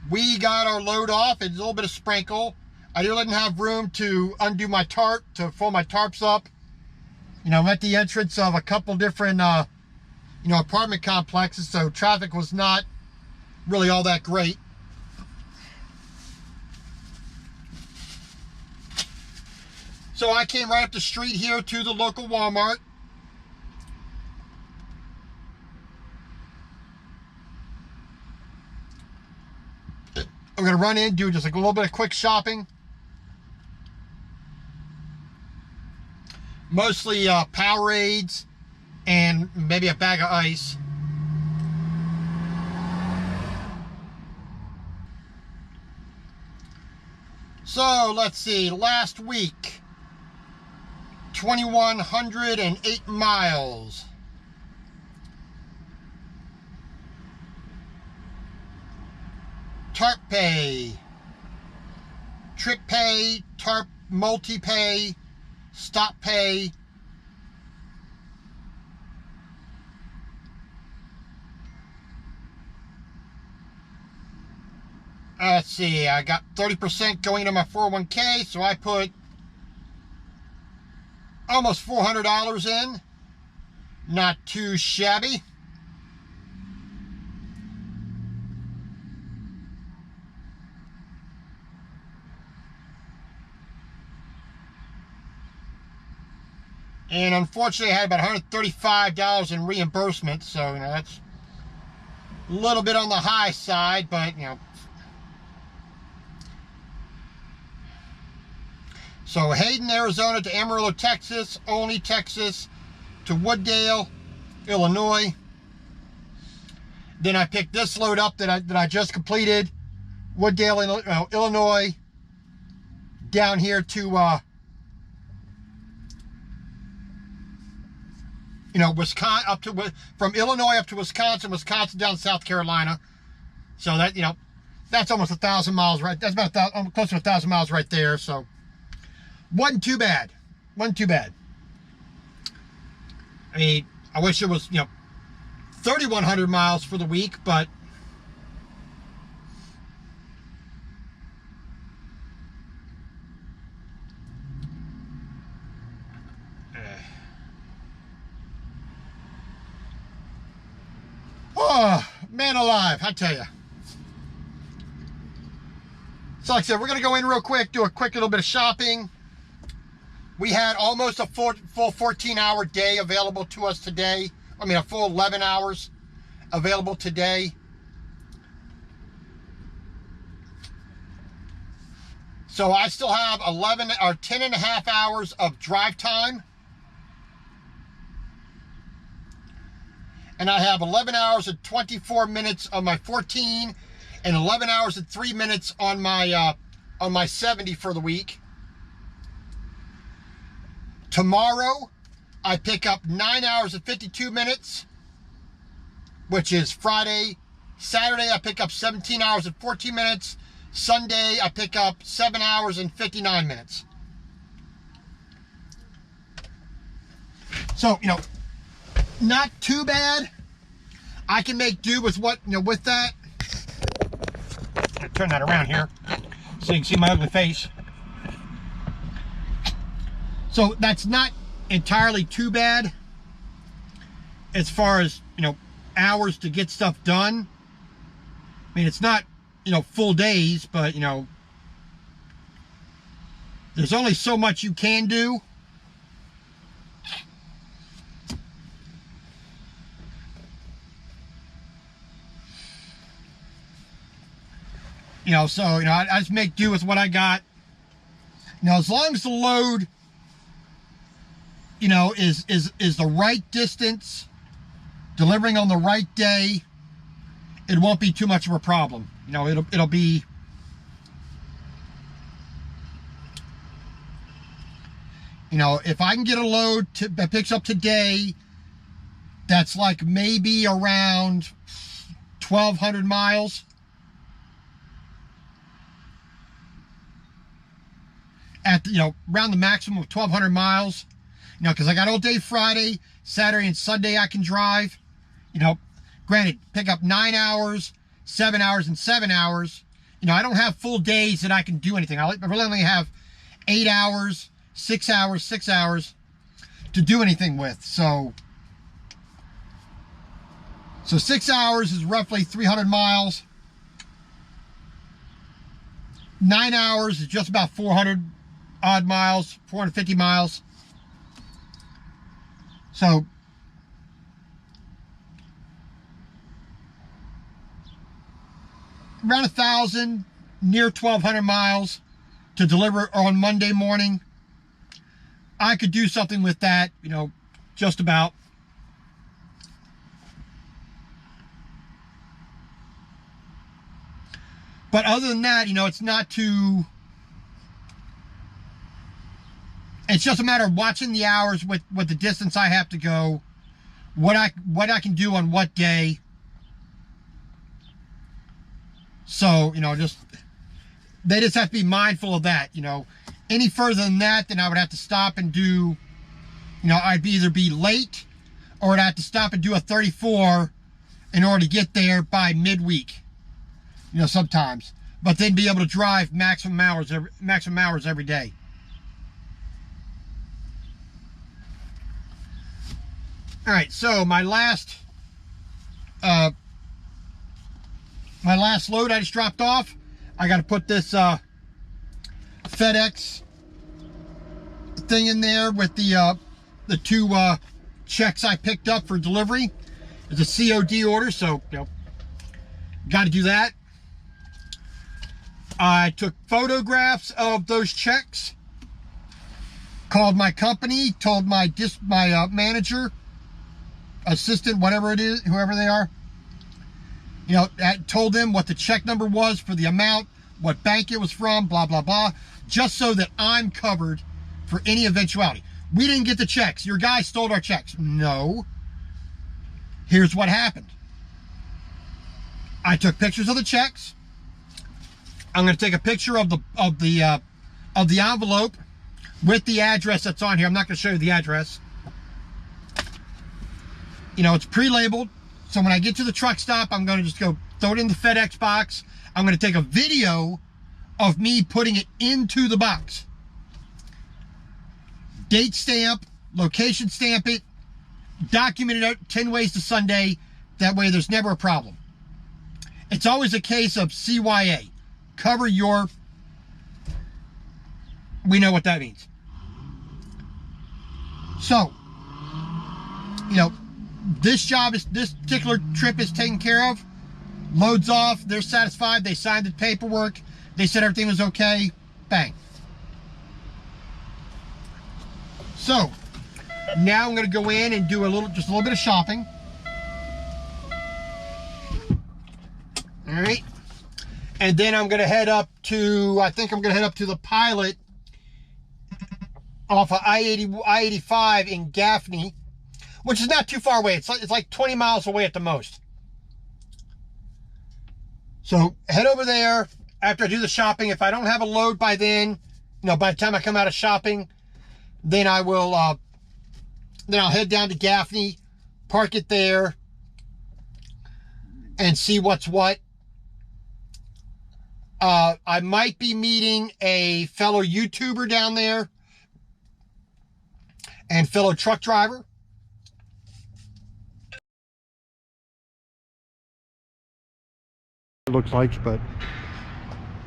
we got our load off. It's a little bit of sprinkle. I didn't have room to undo my tarp, to fold my tarps up. You know, I'm at the entrance of a couple different, you know, apartment complexes, so traffic was not really all that great. So I came right up the street here to the local Walmart. I'm gonna run in, do just like a little bit of quick shopping. Mostly Powerades and maybe a bag of ice. So let's see, last week, 2,108 miles. Tarp pay, trip pay, tarp multi-pay, stop pay. Let's see, I got 30% going into my 401k, so I put almost $400 in. Not too shabby. And unfortunately, I had about $135 in reimbursement, so you know that's a little bit on the high side, but you know. So Hayden, Arizona to Amarillo, Texas, Olney, Texas to Wooddale, Illinois. Then I picked this load up that I just completed, Wooddale, Illinois, down here to you know, Wisconsin, up to, from Illinois up to Wisconsin, Wisconsin down to South Carolina. So that, you know, that's almost 1,000 miles, right? That's about close to 1,000 miles right there. So wasn't too bad. Wasn't too bad. I mean, I wish it was, you know, 3,100 miles for the week, but oh, man alive, I tell you. So like I said, we're going to go in real quick, do a quick little bit of shopping. We had almost a full 14-hour day available to us today. I mean, a full 11 hours available today. So I still have 11 or 10 and a half hours of drive time. And I have 11 hours and 24 minutes on my 14 and 11 hours and 3 minutes on my 70 for the week. Tomorrow, I pick up 9 hours and 52 minutes, which is Friday. Saturday, I pick up 17 hours and 14 minutes. Sunday, I pick up 7 hours and 59 minutes. So, you know, not too bad. I can make do with what, you know, with that. I'll turn that around here so you can see my ugly face. So that's not entirely too bad as far as, you know, hours to get stuff done. I mean, it's not, you know, full days, but, you know, there's only so much you can do. You know, so, you know, I just make do with what I got. You know, as long as the load, you know, is the right distance, delivering on the right day, it won't be too much of a problem. You know, it'll be, you know, if I can get a load that picks up today, that's like maybe around 1,200 miles. At, you know, around the maximum of 1,200 miles, you know, because I got all day Friday, Saturday, and Sunday I can drive. You know, granted, pick up 9 hours, 7 hours, and 7 hours. You know, I don't have full days that I can do anything. I really only have 8 hours, 6 hours, 6 hours to do anything with. So 6 hours is roughly 300 miles. 9 hours is just about 400 odd miles, 450 miles. So around 1,000, near 1,200 miles to deliver on Monday morning. I could do something with that, you know, just about. But other than that, you know, it's not too, it's just a matter of watching the hours with the distance I have to go, what I can do on what day. So, you know, they just have to be mindful of that, you know. Any further than that, then I would have to stop and do, you know, I'd either be late or I'd have to stop and do a 34 in order to get there by midweek, you know, sometimes. But then be able to drive maximum hours every day. All right, so my last load I just dropped off. I got to put this FedEx thing in there with the 2 checks I picked up for delivery. It's a COD order, so you know, got to do that. I took photographs of those checks, called my company, told my manager, assistant, whatever it is, whoever they are, you know, I told them what the check number was for the amount, what bank it was from, blah, blah, blah, just so that I'm covered for any eventuality. We didn't get the checks. Your guy stole our checks. No. Here's what happened. I took pictures of the checks. I'm going to take a picture of the envelope with the address that's on here. I'm not going to show you the address. You know, it's pre-labeled. So when I get to the truck stop, I'm going to just go throw it in the FedEx box. I'm going to take a video of me putting it into the box. Date stamp, location stamp it, document it out 10 ways to Sunday. That way there's never a problem. It's always a case of CYA. Cover your, we know what that means. So, you know, this particular trip is taken care of. Loads off, they're satisfied, they signed the paperwork, they said everything was okay, bang. So, now I'm gonna go in and do just a little bit of shopping. All right. And then I'm gonna head up to, I think I'm gonna head up to the Pilot off of I-85 in Gaffney, which is not too far away. It's like 20 miles away at the most. So head over there after I do the shopping. If I don't have a load by then, you know, by the time I come out of shopping, then I will, then I'll head down to Gaffney, park it there, and see what's what. I might be meeting a fellow YouTuber down there and fellow truck driver. It looks like, but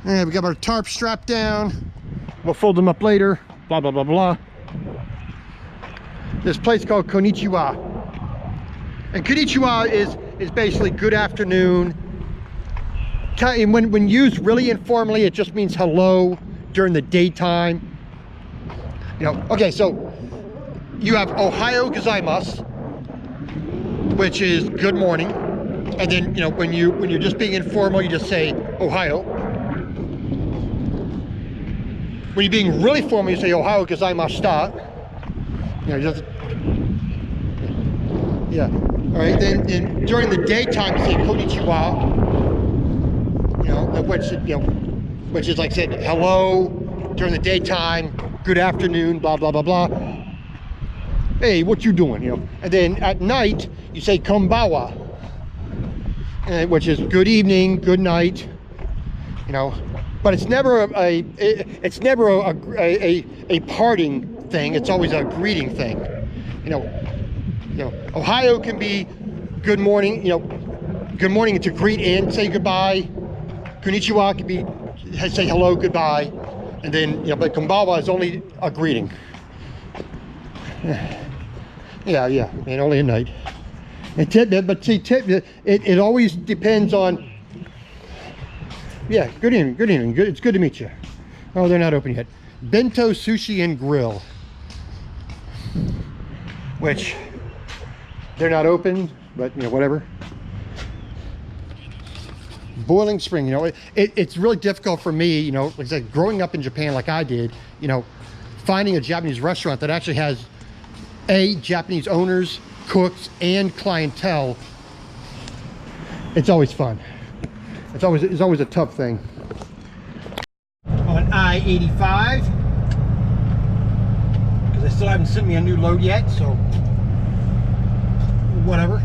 yeah, we got our tarp strapped down. We'll fold them up later. Blah blah blah blah. This place called Konnichiwa, and Konnichiwa is basically good afternoon. And when used really informally, it just means hello during the daytime. You know, okay, so you have Ohayo gozaimasu, which is good morning. And then, you know, when you're just being informal, you just say Ohio. When you're being really formal, you say Ohio gozaimashita. You know, just, yeah. All right. Then during the daytime, you say konnichiwa. You know, which is like said hello during the daytime, good afternoon, blah blah blah blah. Hey, what you doing? You know. And then at night, you say konbawa. Which is good evening, good night, you know, but it's never it's never a parting thing. It's always a greeting thing. You know, Ohio can be good morning. You know, good morning to greet and say goodbye. Konnichiwa can be say hello, goodbye, and then but konbanwa is only a greeting. Yeah, and only at night. And but see, it always depends on. Yeah, good evening. It's good to meet you. Oh, they're not open yet. Bento Sushi and Grill, which they're not open, but whatever. Boiling Spring, it's really difficult for me, like I said, growing up in Japan like I did, finding a Japanese restaurant that actually has Japanese owners, cooks, and clientele. It's always fun. It's always a tough thing. On I-85, because they still haven't sent me a new load yet, so whatever.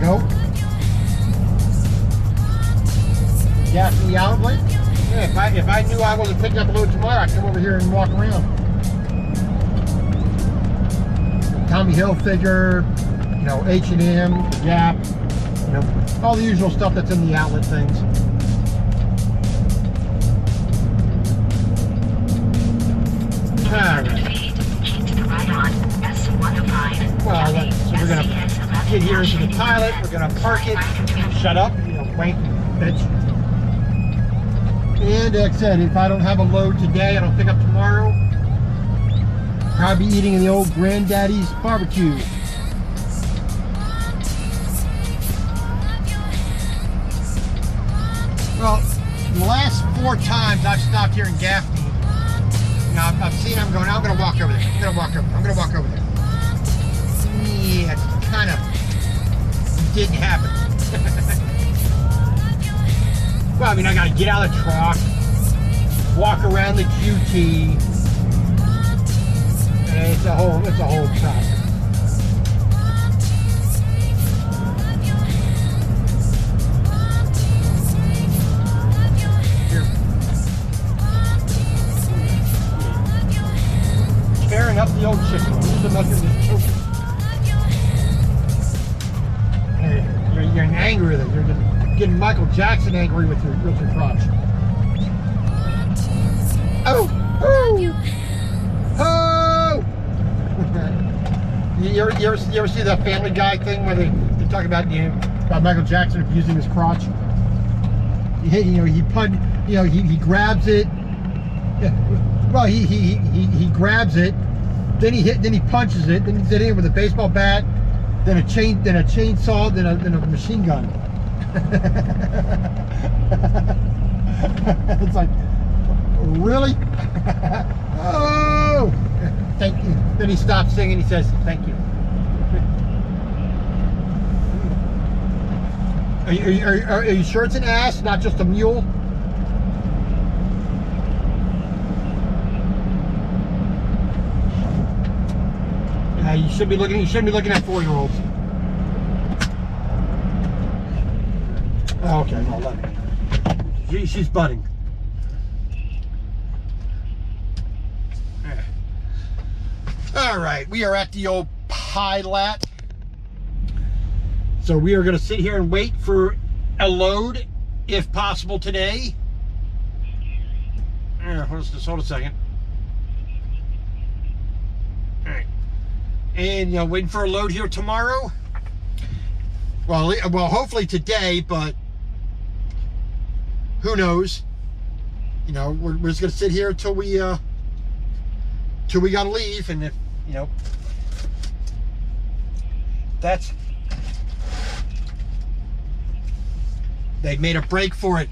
Go. Gas in the outlet. Yeah, if I knew I wasn't picking up a load tomorrow, I'd come over here and walk around. Tommy Hilfiger, you know, H&M, Gap, you know, all the usual stuff that's in the outlet things. Alright. Well, so we're gonna get here into the pilot, we're gonna park it, shut up, you know, wank, bitch. And like I said, if I don't have a load today, I don't pick up tomorrow, I'll be eating in the old granddaddy's barbecue. Well, the last 4 times I've stopped here in Gaffney, you know, I've seen them going, I'm gonna walk over there, I'm gonna walk over there. Yeah, it kind of didn't happen. Well, I mean, I gotta get out of the truck, walk around the QT, and it's a whole process. Here. Tearing up the old chicken. Who's the mother of this chicken? You're angry with it. You're getting Michael Jackson angry with your crotch. Oh! Oh! Oh! you ever see that Family Guy thing where they talk about, you know, about Michael Jackson abusing his crotch? You know, he grabs it. Well, he grabs it. Then he punches it. Then he's hitting it with a baseball bat. Then a chainsaw, then a machine gun. It's like, really? Oh, thank you. Then he stops singing. He says, "Thank you." Are you sure it's an ass, not just a mule? You shouldn't be looking at 4-year-olds. Oh, okay, no, let me. She's budding. All right, we are at the old pilot. So we are going to sit here and wait for a load, if possible, today. Hold a second. All right. And, you know, waiting for a load here tomorrow. Well, hopefully today, but who knows? You know, we're just gonna sit here until we gotta leave, and if you know, they made a break for it